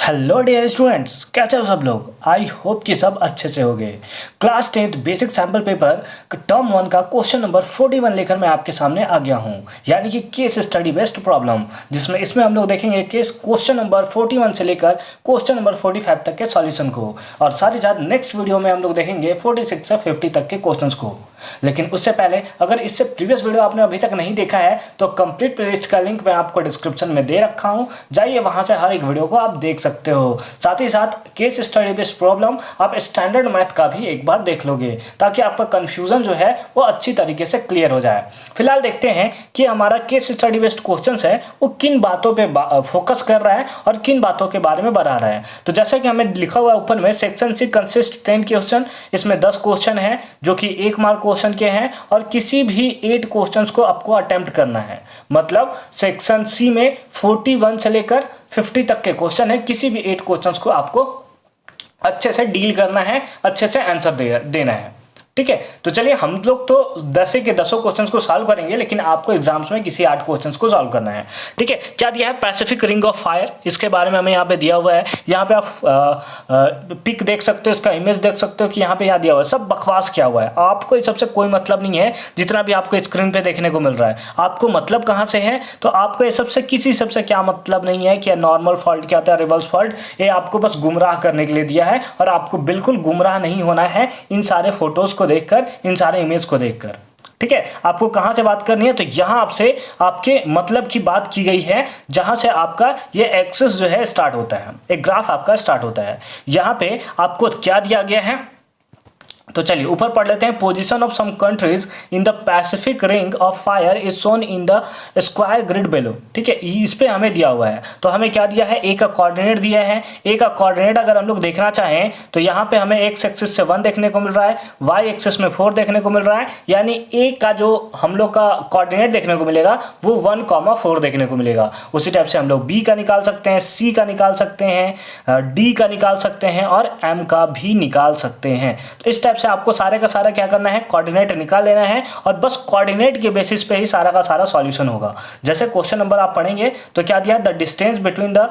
Hello dear students, कैसे हो सब लोग। आई होप कि सब अच्छे से होंगे। Class 10th basic sample paper term 1 का क्वेश्चन नंबर 41 लेकर मैं आपके सामने आ गया हूं, यानी कि केस स्टडी बेस्ड प्रॉब्लम, जिसमें इसमें हम लोग देखेंगे केस क्वेश्चन नंबर 41 से लेकर क्वेश्चन नंबर 45 तक के सॉल्यूशन को, और साथ ही साथ नेक्स्ट वीडियो में हम लोग देखेंगे 46 से 50 तक के क्वेश्चन को। लेकिन उससे पहले अगर इससे प्रीवियस वीडियो आपने अभी तक नहीं देखा है तो कंप्लीट प्लेलिस्ट का लिंक मैं आपको डिस्क्रिप्शन में दे रखा हूं, जाइए वहां से हर एक वीडियो को आप देख सकते हो। साथ ही साथ केस स्टडी बेस्ड प्रॉब्लम आप स्टैंडर्ड मैथ का भी एक बार देख लोगे, ताकि आपका कंफ्यूजन जो है वो अच्छी तरीके से क्लियर हो जाए। फिलहाल देखते हैं कि हमारा केस स्टडी बेस्ड क्वेश्चन है वो किन बातों पे फोकस कर रहा है और किन बातों के बारे में बता रहा है। तो जैसे कि हमें लिखा हुआ है ऊपर में, सेक्शन सी कंसिस्ट 10 क्वेश्चन, इसमें 10 क्वेश्चन है जो कि 1 मार्क क्वेश्चन के हैं, और किसी भी 8 क्वेश्चंस को आपको अटेम्प्ट करना है। मतलब सेक्शन सी में 41 से लेकर 50 तक के क्वेश्चन है, किसी भी 8 क्वेश्चंस को आपको अच्छे से डील करना है, अच्छे से आंसर देना है। ठीक है, तो चलिए हम लोग तो 10 के 10 क्वेश्चंस को सॉल्व करेंगे, लेकिन आपको एग्जाम्स में किसी 8 क्वेश्चंस को सॉल्व करना है। ठीक है, क्या दिया है? पैसिफिक रिंग ऑफ फायर, इसके बारे में हमें यहाँ पे दिया हुआ है। यहाँ पे आप पिक देख सकते हो, इसका इमेज देख सकते हो कि यहाँ पे यहाँ दिया हुआ है। सब बकवास क्या हुआ है, आपको इस सबसे कोई मतलब नहीं है। जितना भी आपको स्क्रीन पे देखने को मिल रहा है, आपको मतलब कहाँ से है? तो आपको ये सबसे किसी सबसे क्या मतलब नहीं है कि नॉर्मल फॉल्ट क्या होता है, रिवर्स फॉल्ट, ये आपको बस गुमराह करने के लिए दिया है। और आपको बिल्कुल गुमराह नहीं होना है इन सारे फोटोज को देखकर, इन सारे इमेज को देखकर। ठीक है, आपको कहां से बात करनी है? तो यहां आपसे आपके मतलब की बात की गई है, जहां से आपका ये एक्सिस जो है स्टार्ट होता है, एक ग्राफ आपका स्टार्ट होता है। यहां पे आपको क्या दिया गया है? तो चलिए ऊपर पढ़ लेते हैं। Position of some countries in the Pacific ring of fire is shown in the square grid below. ठीक है, इस पे हमें दिया हुआ है। तो हमें क्या दिया है? ए का कोऑर्डिनेट दिया है। ए का कोऑर्डिनेट अगर हम लोग देखना चाहें तो यहाँ पे हमें एक्स एक्सिस से 1 देखने को मिल रहा है, वाई एक्सिस में 4 देखने को मिल रहा है, यानी ए का जो हम लोग का कोऑर्डिनेट देखने को मिलेगा वो 1,4 देखने को मिलेगा। उसी टाइप से हम लोग बी का निकाल सकते हैं, सी का निकाल सकते हैं, डी का निकाल सकते हैं और एम का भी निकाल सकते हैं। तो इस टाइप से आपको सारे का सारा क्या करना है? कोऑर्डिनेट निकाल लेना है, और बस कोऑर्डिनेट के बेसिस पे ही सारा का सारा सॉल्यूशन होगा। जैसे क्वेश्चन नंबर आप पढ़ेंगे तो क्या दिया? The distance between the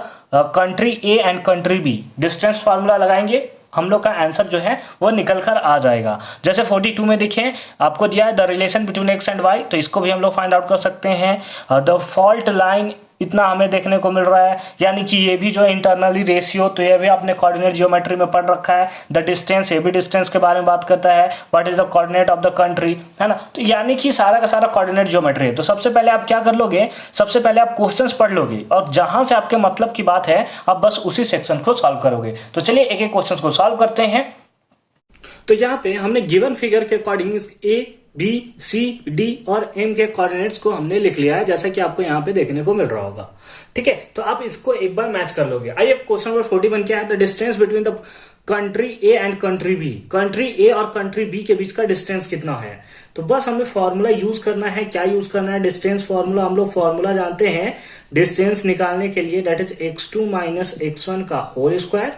country A and country B. Distance formula लगाएंगे, हम लोग का आंसर जो है वो निकल कर आ जाएगा। जैसे 42 में देखिए आपको दिया है the relation between X and Y, तो इसको भी हम लोग फाइंड आउट कर सकते हैं। द फॉल्ट लाइन, इतना हमें देखने को मिल रहा है, यानी कि ये भी जो इंटरनली रेशियो, तो ये भी आपने कोऑर्डिनेट जियोमेट्री में पढ़ रखा है। द डिस्टेंस, ये भी डिस्टेंस के बारे में बात करता है। What is the coordinate of the country, है ना। तो यानी कि सारा का सारा कोऑर्डिनेट जियोमेट्री है। तो सबसे पहले आप क्या कर लोगे? सबसे पहले आप क्वेश्चंस पढ़ लोगे, और जहां से आपके मतलब की बात है आप बस उसी सेक्शन को सॉल्व करोगे। तो चलिए एक एक क्वेश्चन को सॉल्व करते हैं। तो यहाँ पे हमने गिवन फिगर के अकॉर्डिंग ए, बी, सी, डी और एम के कोऑर्डिनेट्स को हमने लिख लिया है, जैसा कि आपको यहाँ पे देखने को मिल रहा होगा। ठीक है, तो आप इसको एक बार मैच कर लोगे। आइए क्वेश्चन नंबर 41 क्या है? The distance between the country A and country B. Country A और कंट्री बी के बीच का डिस्टेंस कितना है? तो बस हमें फॉर्मूला यूज करना है। क्या यूज करना है? Distance formula. हम लोग फॉर्मूला जानते हैं डिस्टेंस निकालने के लिए, that is x2 minus x1 का whole square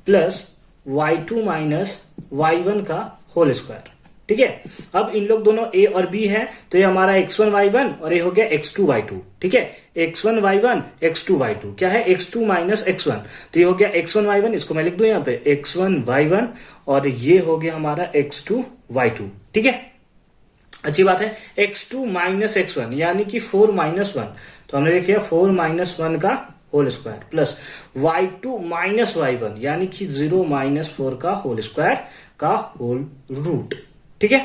plus y2 minus y1 का होल स्क्वायर। ठीक है, अब इन लोग दोनों a और b है, तो ये हमारा x1 y1 और ये हो गया x2 y2। ठीक है, x1 y1 x2 y2 क्या है? x2 माइनस x1, तो ये हो गया x1 y1, इसको मैं लिख दूं यहाँ पे x1 y1, और ये हो गया हमारा x2 y2। ठीक है, अच्छी बात है। x2 माइनस x1 यानी कि 4 माइनस 1, तो हमने लिख लिया 4 माइनस 1 का whole square plus y2 minus y1 यानी कि 0 माइनस 4 का होल स्क्वायर का होल रूट। ठीक है,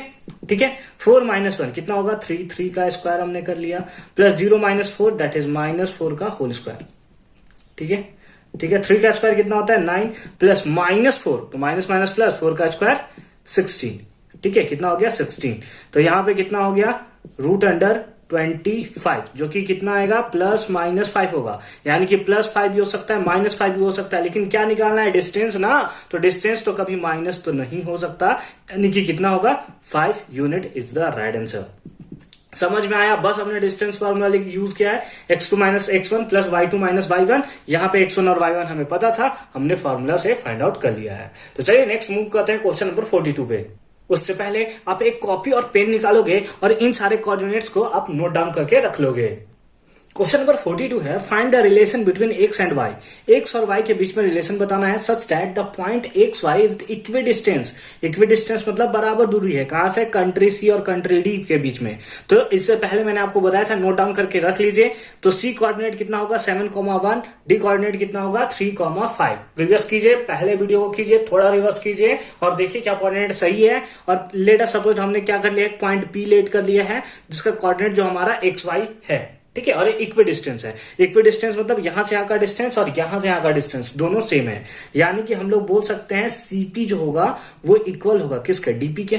ठीक है। 4 माइनस 1 कितना होगा? 3 का स्क्वायर हमने कर लिया, plus 0 minus 4 that is minus 4 का होल स्क्वायर। ठीक है, ठीक है। 3 का स्क्वायर कितना होता है? 9 प्लस माइनस 4, तो माइनस माइनस प्लस 4 का स्क्वायर 16। ठीक है, कितना हो गया? 16। तो यहां पे कितना हो गया? रूट अंडर 25, जो कि कितना आएगा? प्लस माइनस 5 होगा, यानी कि प्लस 5 भी हो सकता है, माइनस 5 भी हो सकता है, लेकिन क्या निकालना है? डिस्टेंस ना। तो डिस्टेंस तो कभी माइनस तो नहीं हो सकता, यानी कि कितना होगा? 5 unit is the right answer. समझ में आया? बस हमने डिस्टेंस फॉर्मूला यूज किया है, x2 minus x1 plus y2 minus y1। यहाँ पे x1 और y1 हमें पता था, हमने फॉर्मूला से फाइंड आउट कर लिया है। तो चलिए नेक्स्ट मूव करते हैं क्वेश्चन नंबर 42 पे। उससे पहले आप एक कॉपी और पेन निकालोगे और इन सारे कोऑर्डिनेट्स को आप नोट डाउन करके रख लोगे। क्वेश्चन नंबर 42 है, find the relation between X and Y. X और वाई के बीच में रिलेशन बताना है such that the point X Y is equidistance. Equidistance मतलब बराबर दूरी है, कहां से, कंट्री सी और कंट्री डी के बीच में। तो इससे पहले मैंने आपको बताया था, नोट डाउन करके रख लीजिए। तो सी कोऑर्डिनेट कितना होगा 7,1, डी कोऑर्डिनेट कितना होगा 3,5। रिवर्स कीजिए, पहले वीडियो को कीजिए, थोड़ा रिवर्स कीजिए और देखिए क्या कोऑर्डिनेट सही है। और लेट अस सपोज हमने क्या कर लिया, एक पॉइंट पी लेट कर लिया है जिसका कोऑर्डिनेट जो हमारा एक्स वाई है, ठीक है। और इक्वी डिस्टेंस है। इक्वी डिस्टेंस मतलब यहां से यहां का डिस्टेंस और यहां से यहां का डिस्टेंस दोनों सेम है, यानी कि हम लोग बोल सकते हैं सीपी जो होगा वो इक्वल होगा किसके, डीपी के,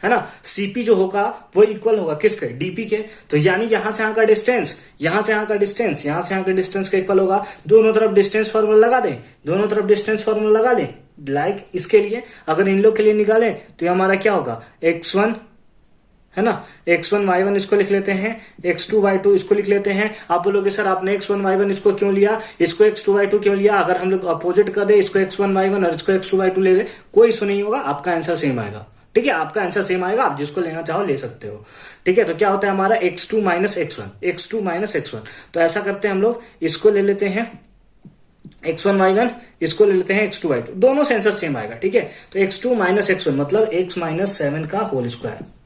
है ना। सीपी जो होगा वो इक्वल होगा किसके, डीपी के। तो यानी यहां से यहां का डिस्टेंस, यहां से यहां का डिस्टेंस, यहां से यहां का डिस्टेंस का इक्वल होगा। दोनों तरफ डिस्टेंस फॉर्मूला लगा दें, दोनों तरफ डिस्टेंस फॉर्मूला लगा दें। लाइक इसके लिए अगर इन लोग के लिए निकालें तो ये हमारा क्या होगा, x1 है ना, x1 y1 इसको लिख लेते हैं, x2 y2 इसको लिख लेते हैं। आप बोलोगे सर आपने x1 y1 इसको क्यों लिया, इसको x2 y2 क्यों लिया। अगर हम लोग अपोजिट कर दे, इसको x1 y1 और इसको x2 y2 ले ले, कोई इशू नहीं होगा, आपका आंसर सेम आएगा, ठीक है। आपका आंसर सेम आएगा, आप जिसको लेना चाहो ले सकते हो, ठीक है। तो क्या होता है हमारा x2 minus x1, x2 minus x1। तो ऐसा करते हैं हम लोग, इसको ले लेते हैं x1 y1, इसको ले लेते हैं x2 y2, दोनों से आंसर सेम आएगा, ठीक है। तो x2 माइनस x1 मतलब x माइनस 7 का होल स्क्वायर,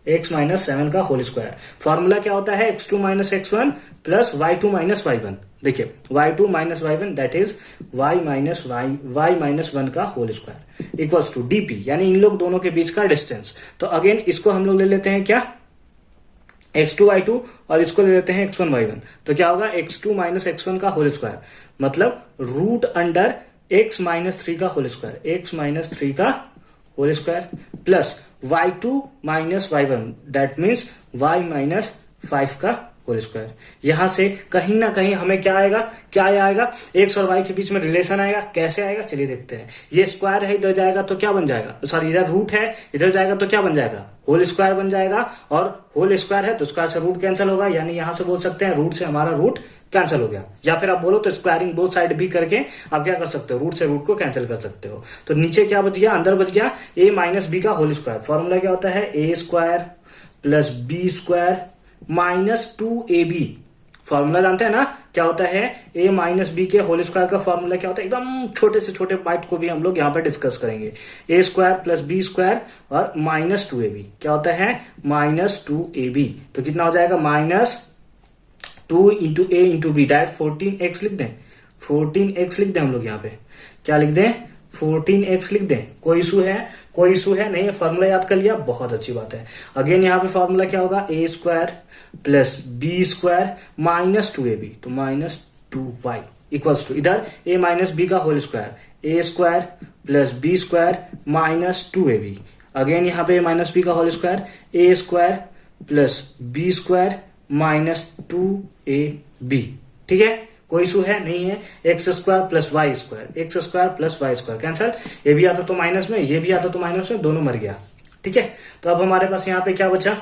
x माइनस 7 का होल स्क्वायर। फॉर्मूला क्या होता है, x2 minus x1 plus y2 minus y1। देखिए y2 minus y1 that is y minus y minus 1 का whole square equals to DP, यानी इन लोग दोनों के बीच का डिस्टेंस। तो अगेन इसको हम लोग ले लेते हैं क्या, x2 y2 और इसको ले लेते हैं x1 y1। तो क्या होगा, x2 माइनस x1 का होल स्क्वायर मतलब रूट अंडर x माइनस 3 का होल स्क्वायर, x माइनस 3 का whole square plus y2 minus y1 that means y minus 5 का होल स्क्वायर। यहां से कहीं ना कहीं हमें क्या आएगा, क्या आएगा, x और y के बीच में रिलेशन आएगा। कैसे आएगा चलिए देखते हैं। ये स्क्वायर है, इधर जाएगा तो क्या बन जाएगा, सॉरी इधर रूट है, इधर जाएगा तो क्या बन जाएगा, होल स्क्वायर बन जाएगा। और होल स्क्वायर है तो स्क्वायर से रूट कैंसिल होगा, यानी यहां से बोल सकते हैं रूट से हमारा रूट कैंसिल हो गया। या फिर आप बोलो तो स्क्वायरिंग बोथ साइड भी करके आप क्या कर सकते हो, रूट से रूट को कैंसिल कर सकते हो। तो नीचे क्या बच गया, अंदर बच गया a माइनस बी का होल स्क्वायर। फॉर्मूला क्या होता है, a square plus B square minus 2ab। Formula जानते हैं ना क्या होता है, a माइनस बी के होल स्क्वायर का फॉर्मूला क्या होता है, एकदम छोटे से छोटे पार्ट को भी हम लोग यहाँ पे डिस्कस करेंगे। a square plus B square और माइनस 2ab क्या होता है, माइनस 2ab। तो कितना हो जाएगा, minus 2 into A into B that 14x लिख दें, 14x लिख दें हम लोग यहाँ पे, क्या लिख दें, 14x लिख दें। कोई इशू है, कोई इशू है नहीं, फॉर्मूला याद कर लिया, बहुत अच्छी बात है। अगेन यहाँ पे फॉर्मूला क्या होगा, a square plus B square minus 2ab, तो माइनस 2y इक्वल्स टू इधर a माइनस बी का whole square, a square plus B square minus 2ab। Again यहाँ पे माइनस बी का whole square, a square plus B square minus 2ab, ठीक है। कोई issue है नहीं है, X square plus Y square, X square plus Y square cancel, ये भी आता तो माइनस में, ये भी आता तो माइनस में, दोनों मर गया, ठीक है। तो अब हमारे पास यहाँ पे क्या बचा,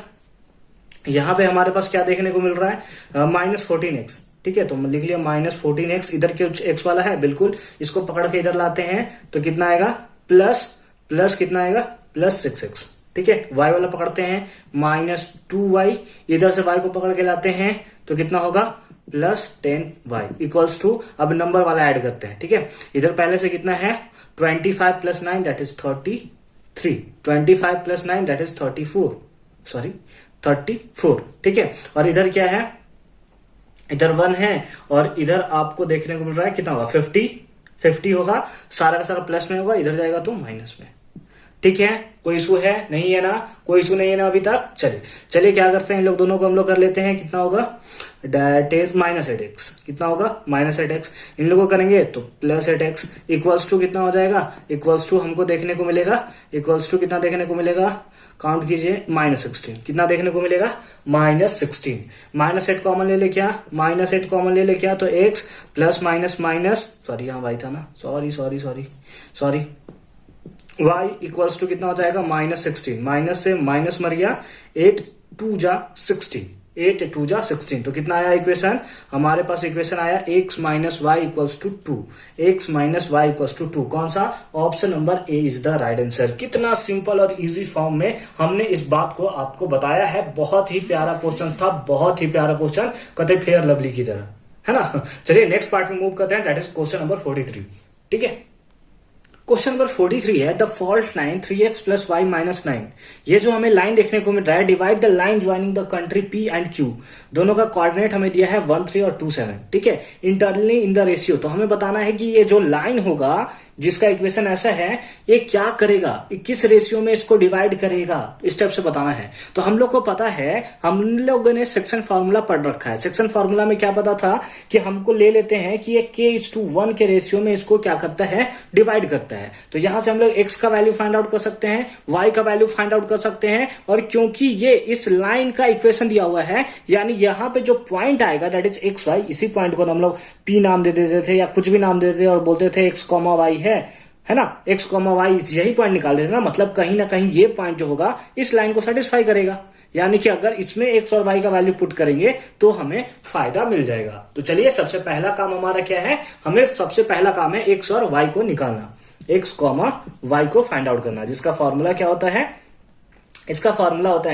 यहाँ पे हमारे पास क्या देखने को मिल रहा है, माइनस 14x, ठीक है। तो लिख लिया माइनस 14x, इधर के x वाला है बिल्कुल, इसको पकड़ के इधर लाते हैं तो कितना आएगा, प्लस कितना आएगा, प्लस 6x, ठीक है। y वाला पकड़ते हैं माइनस 2y, इधर से y को पकड़ के लाते हैं तो कितना होगा, प्लस 10y इक्वल्स टू, अब नंबर वाला ऐड करते हैं, ठीक है। इधर पहले से कितना है, 25 plus 9 that is 33, 25 plus 9 that is 34, sorry 34, ठीक है। और इधर क्या है, इधर 1 है और इधर आपको देखने को मिल रहा है कितना होगा, 50 होगा, सारा का सारा प्लस में होगा, इधर जाएगा तो माइनस में, ठीक है। कोई इशू है नहीं है ना, कोई इशू नहीं है ना अभी तक। चलिए क्या करते हैं, इन लोग दोनों को हम लोग कर लेते हैं, कितना होगा, दैट इज माइनस 8x, कितना होगा, माइनस 8x। इन लोगों को करेंगे तो प्लस 8x इक्वल्स टू कितना हो जाएगा, इक्वल्स टू हमको देखने को मिलेगा, इक्वल्स टू कितना देखने को मिलेगा, काउंट कीजिए, माइनस 16, कितना देखने को मिलेगा, माइनस 16। माइनस 8 कॉमन ले ले क्या, माइनस 8 कॉमन ले ले क्या, तो x plus minus minus, sorry यहाँ y था ना, सॉरी y इक्वल्स टू कितना हो जाएगा, माइनस 16, माइनस से माइनस मर गया, 8 2 जा 16, 8 2 जा 16। तो कितना आया इक्वेशन, हमारे पास इक्वेशन आया x minus Y equals to 2, x minus Y equals to 2। कौन सा, option number A is the right answer. कितना सिंपल और इजी फॉर्म में हमने इस बात को आपको बताया है। बहुत ही प्यारा क्वेश्चन था, बहुत ही प्यारा क्वेश्चन, कहते फेयर लवली की तरह, है ना। चलिए नेक्स्ट पार्ट में मूव करते हैं, दैट इज क्वेश्चन नंबर 43। ठीक है, क्वेश्चन नंबर 43 है the fault line 3x plus Y minus 9। ये जो हमें लाइन देखने को मिल रहा है, divide the line joining the country P and Q। दोनों का कोऑर्डिनेट हमें दिया है 1 3 और 2 7। ठीक है, इंटरनली इन द रेशियो। तो हमें बताना है कि ये जो लाइन होगा जिसका इक्वेशन ऐसा है, ये क्या करेगा, ये किस रेशियो में इसको डिवाइड करेगा, इस टाइप से बताना है। तो हम लोग को पता है, हम लोगों ने सेक्शन फार्मूला पढ़ रखा है। सेक्शन फार्मूला में क्या पता था कि हमको ले लेते हैं कि ये k:1 के रेशियो में इसको क्या करता है, डिवाइड करता है। तो यहां से हम लोग x का वैल्यू फाइंड आउट कर सकते हैं, y का वैल्यू फाइंड आउट कर सकते हैं। और क्योंकि ये इस लाइन का इक्वेशन दिया हुआ है, यानी यहां पे जो पॉइंट आएगा दैट इज एक्स वाई, इसी पॉइंट को हम लोग p नाम दे देते थे या कुछ भी नाम दे देते थे और बोलते थे x, y है ना, x, y यही पॉइंट निकाल देते ना। मतलब कहीं ना कहीं ये पॉइंट जो होगा इस लाइन को सेटिस्फाई करेगा, यानी कि अगर इसमें x और y का वैल्यू पुट करेंगे तो हमें फायदा मिल जाएगा। तो चलिए सबसे पहला काम हमारा क्या है, हमें सबसे पहला काम है x और y को निकालना, x, y को फाइंड आउट करना, जिसका फॉर्मूला क्या होता है, इसका फॉर्मूला होता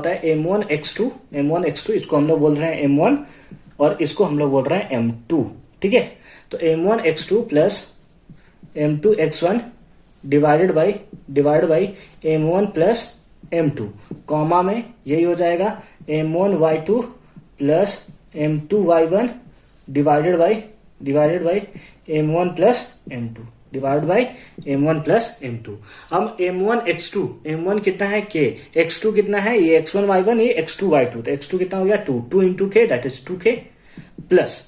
है m1x2, इसको हम लोग बोल रहे हैं m1 और इसको हम लोग बोल रहे हैं m2। ठीक है, तो m1x2 plus m2x1 divided by m1 plus m2, comma में यही हो जाएगा m1y2 plus m2y1 divided by m1 plus m2 divide by m1 plus m2। अब m1 कितना है k, x2 कितना है, ये x1 y1, ये x2 y2। तो x2 कितना हो गया 2 into k that is 2k plus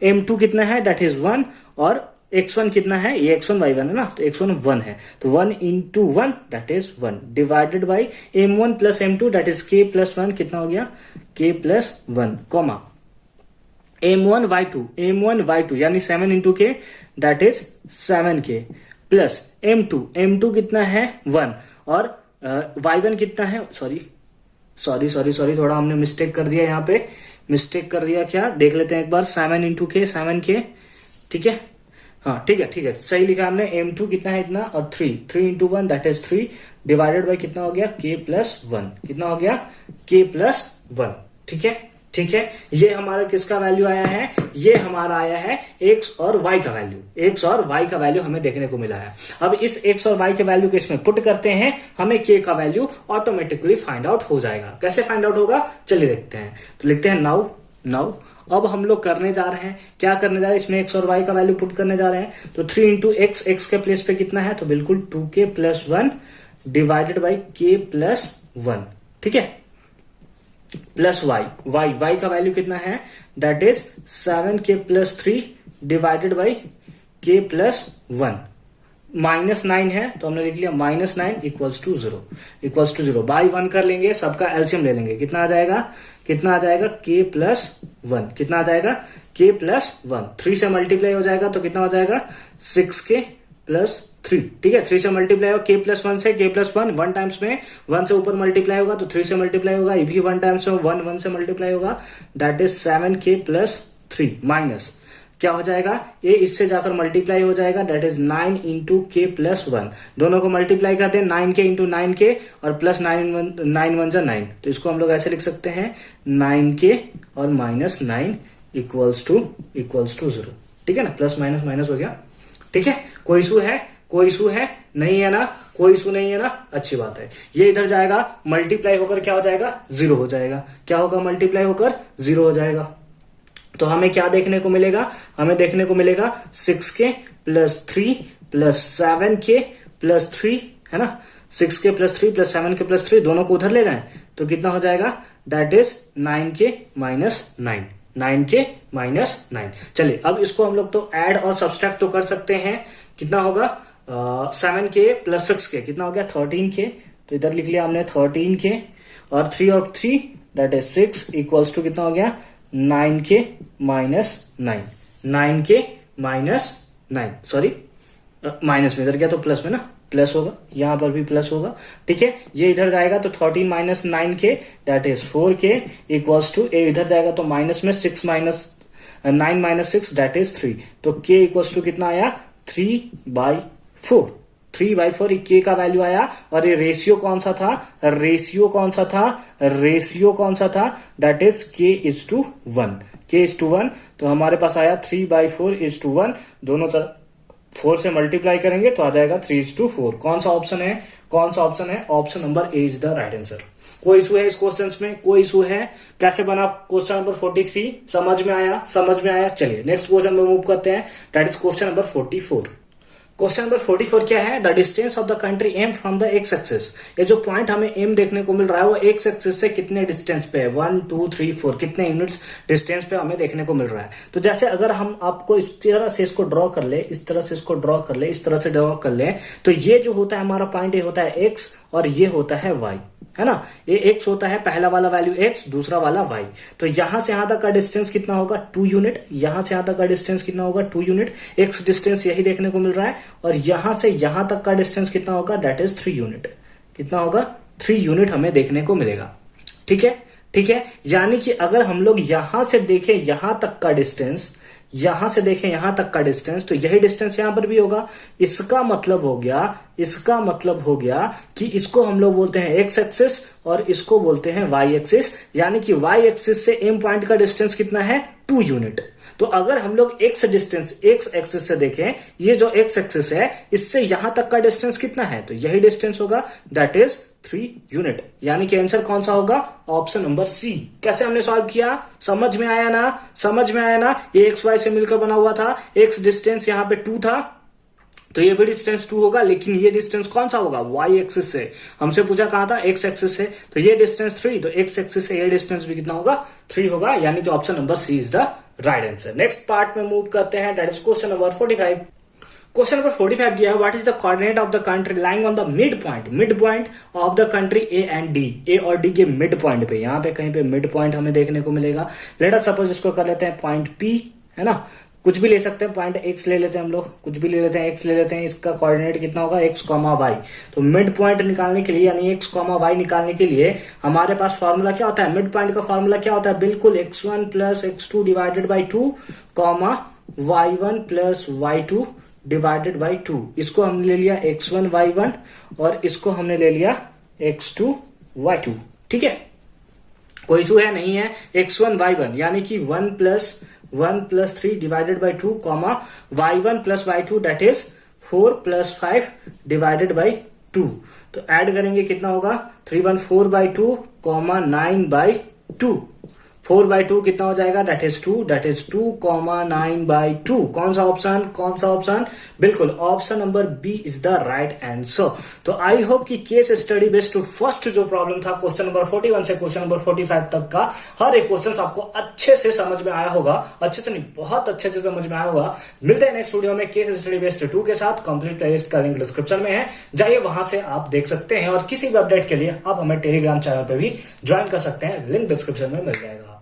m2 कितना है दैट इज 1 और x1 कितना है, ये x1 y1 है ना, तो x1 1 है, तो 1 into 1 that is 1 divided by m1 plus m2 that is k plus 1, कितना हो गया k plus 1, comma m1 y2 यानी 7 into k that is 7k plus m2 कितना है 1 और y1 कितना है, सॉरी थोड़ा हमने मिस्टेक कर दिया, यहाँ पे मिस्टेक कर दिया, क्या देख लेते हैं एक बार, 7 इंटू k 7k। ठीक है, हाँ ठीक है सही लिखा हमने। m2 कितना है इतना और 3 into 1 that is 3 divided by कितना हो गया k प्लस 1, कितना हो गया k प्लस 1। ठीक है, ये हमारा किसका वैल्यू आया है, ये हमारा आया है x और y का वैल्यू हमें देखने को मिला है। अब इस x और y के वैल्यू को इसमें पुट करते हैं, हमें k का वैल्यू ऑटोमेटिकली फाइंड आउट हो जाएगा। कैसे फाइंड आउट होगा, चलिए देखते हैं। तो लिखते हैं नाउ अब हम लोग करने जा रहे हैं, क्या करने जा रहे हैं, इसमें x और y का वैल्यू पुट करने जा रहे हैं। तो 3 इंटू x के प्लेस पे कितना है, तो बिल्कुल 2k plus 1 divided by k plus 1। ठीक है, प्लस y का वैल्यू कितना है that is 7k plus 3 divided by k plus 1। -9 है तो हमने लिख लिया -9 इक्वल्स टू 0 बाई 1 कर लेंगे, सबका एलसीएम ले लेंगे, कितना आ जाएगा k प्लस 1, कितना आ जाएगा k प्लस 1, 3 से मल्टीप्लाई हो जाएगा तो कितना हो जाएगा 6k प्लस 3। ठीक है, 3 से मल्टीप्लाई होगा k प्लस 1 से, k प्लस 1 टाइम्स में 1 से ऊपर मल्टीप्लाई होगा तो 3 से मल्टीप्लाई होगा, ये भी 1 टाइम्स में 1 से मल्टीप्लाई होगा that is 7k plus 3 minus क्या हो जाएगा, ये इससे जाकर मल्टीप्लाई हो जाएगा that is 9 into k plus 1। दोनों को मल्टीप्लाई करते हैं 9k इंटू 9k और प्लस 9 1 जा 9, तो इसको हम लोग ऐसे लिख सकते हैं 9k और माइनस 9 इक्वल्स टू 0। ठीक है ना, प्लस माइनस हो गया। ठीक है, कोई इशू है नहीं है ना, कोई इशू नहीं है ना, अच्छी बात है। ये इधर जाएगा मल्टीप्लाई होकर क्या हो जाएगा 0 हो जाएगा, क्या होगा मल्टीप्लाई होकर 0 हो जाएगा। तो हमें क्या देखने को मिलेगा, हमें देखने को मिलेगा 6k plus 3 plus 7k plus 3, है ना, 6k plus 3 plus 7k plus 3 दोनों को उधर ले जाएं तो कितना हो जाएगा दैट इज 9k माइनस 9। चलिए अब इसको हम लोग तो ऐड और सब्सट्रैक्ट तो कर सकते हैं, कितना होगा 7k प्लस 6k कितना हो गया 13k, तो इधर लिख लिया हमने 13k और 3 और 3 दैट इज 6 इक्वल्स टू कितना हो गया 9k माइनस 9, सॉरी माइनस में इधर गया तो प्लस में ना, प्लस होगा, यहाँ पर भी प्लस होगा, ठीक है। ये इधर जाएगा तो 13 minus 9k that is 4k equals to, ए इधर जाएगा तो माइनस में 6 माइनस 9 माइनस 6 दैट इज 3, तो k इक्वल्स टू कितना आया 3/4, 3/4 ये k का वैल्यू आया। और ये रेशियो कौन सा था, रेशियो कौन सा था, रेशियो कौन सा था, दैट इज k:1, k:1, तो हमारे पास आया 3/4:1, दोनों तरफ 4 से मल्टीप्लाई करेंगे तो आ जाएगा 3:4। कौन सा ऑप्शन है, कौन सा ऑप्शन है, option number A is the right answer. कोई इशू है इस क्वेश्चन में, कोई इशू है, कैसे बना क्वेश्चन नंबर 43, समझ में आया, समझ में आया। चलिए नेक्स्ट क्वेश्चन में मूव करते हैं, that is question number 44। Question number 44 क्या है, the distance of the country am from the x axis. ये जो पॉइंट हमें एम देखने को मिल रहा है वो एक्स एक्सिस से कितने डिस्टेंस पे है, 1 2 3 4, कितने यूनिट्स डिस्टेंस पे हमें देखने को मिल रहा है। तो जैसे अगर हम आपको इस तरह से इसको ड्रॉ कर ले, इस तरह से इसको ड्रॉ कर ले, इस तरह से ड्रॉ कर ले, तो ये जो होता है हमारा पॉइंट, ये होता है एक्स और ये होता है वाई, है ना। ये एक्स होता है, पहला वाला वैल्यू एक्स, दूसरा वाला वाई। तो यहां से यहां तक का डिस्टेंस कितना होगा 2 यूनिट, यहां से यहां तक का डिस्टेंस कितना होगा 2 यूनिट, एक्स डिस्टेंस यही देखने को मिल रहा है। और यहां से यहां तक का डिस्टेंस कितना होगा, दैट इज 3 यूनिट, कितना होगा 3 यूनिट हमें देखने को मिलेगा, ठीक है, ठीक है। यानी कि अगर हम लोग यहां से देखें यहां तक का डिस्टेंस, यहां से देखें यहां तक का डिस्टेंस, तो यही डिस्टेंस यहां पर भी होगा। इसका मतलब हो गया, इसका मतलब हो गया कि इसको हम लोग बोलते हैं एक्स एक्सिस और इसको बोलते हैं वाई एक्सिस। यानी कि वाई एक्सिस से एम पॉइंट का डिस्टेंस कितना है 2 यूनिट। तो अगर हम लोग एक्स डिस्टेंस एक्स एक्सिस से देखें, ये जो एक्स एक्सिस है इससे यहां तक का डिस्टेंस कितना है, तो यही डिस्टेंस होगा, दैट इज 3 यूनिट। यानी कि आंसर कौन सा होगा, ऑप्शन नंबर सी। कैसे हमने सॉल्व किया, समझ में आया ना, समझ में आया ना। ये एक्स वाई से मिलकर बना हुआ था, एक्स डिस्टेंस यहां पे 2 था तो ये भी डिस्टेंस 2 होगा, लेकिन ये डिस्टेंस कौन सा होगा, वाई एक्सिस से। हमसे पूछा कहां था, एक्स एक्सिस से, तो ये डिस्टेंस 3, तो एक्स एक्सिस से ये डिस्टेंस भी कितना होगा 3 होगा। यानी कि option number C is the right answer. Next part में मूव करते हैं, that is question number 45। Question number 45 दिया है, what is the coordinate of the country lying on the mid point of the country A and D. A और D के mid point पे, यहां पे कहीं पे मिड पॉइंट हमें देखने को मिलेगा। लेट अस सपोज इसको कर लेते हैं पॉइंट पी, है ना, कुछ भी ले सकते हैं, पॉइंट एक्स ले लेते हैं हम लोग, कुछ भी ले लेते हैं, एक्स ले लेते हैं। इसका कोऑर्डिनेट कितना होगा एक्स कॉमा वाई। तो मिड पॉइंट निकालने के लिए, यानी एक्स कॉमा वाई निकालने के लिए हमारे पास फॉर्मूला क्या होता है, मिड पॉइंट का फॉर्मूला क्या होता है, बिल्कुल x1 plus x2 divided by 2 comma y1 plus y2 divided by 2। इसको हमने ले लिया x1 y1 और इसको हमने ले लिया x2 y2, ठीक है। कोई इशू है नहीं है, x1 y1 यानी कि 1 plus 3 divided by 2 comma y1 plus y2 that is 4 plus 5 divided by 2। तो ऐड करेंगे कितना होगा 314/2 कॉमा 9/2, 4/2 कितना हो जाएगा, दैट इज 2 कॉमा 9/2। कौन सा ऑप्शन, कौन सा ऑप्शन, बिल्कुल option number B is the right answer. तो आई होप कि केस स्टडी बेस्ड फर्स्ट जो प्रॉब्लम था क्वेश्चन नंबर 41 से क्वेश्चन नंबर 45 तक का हर एक क्वेश्चन आपको अच्छे से समझ में आया होगा, अच्छे से नहीं बहुत अच्छे से समझ में आया होगा। मिलते हैं नेक्स्ट वीडियो में केस स्टडी बेस्ड 2 के साथ। कंप्लीट प्लेलिस्ट का लिंक डिस्क्रिप्शन में है, जाइए वहां से आप देख सकते हैं। और किसी भी अपडेट के लिए आप हमें टेलीग्राम चैनल पर भी ज्वाइन कर सकते हैं, लिंक डिस्क्रिप्शन में मिल जाएगा।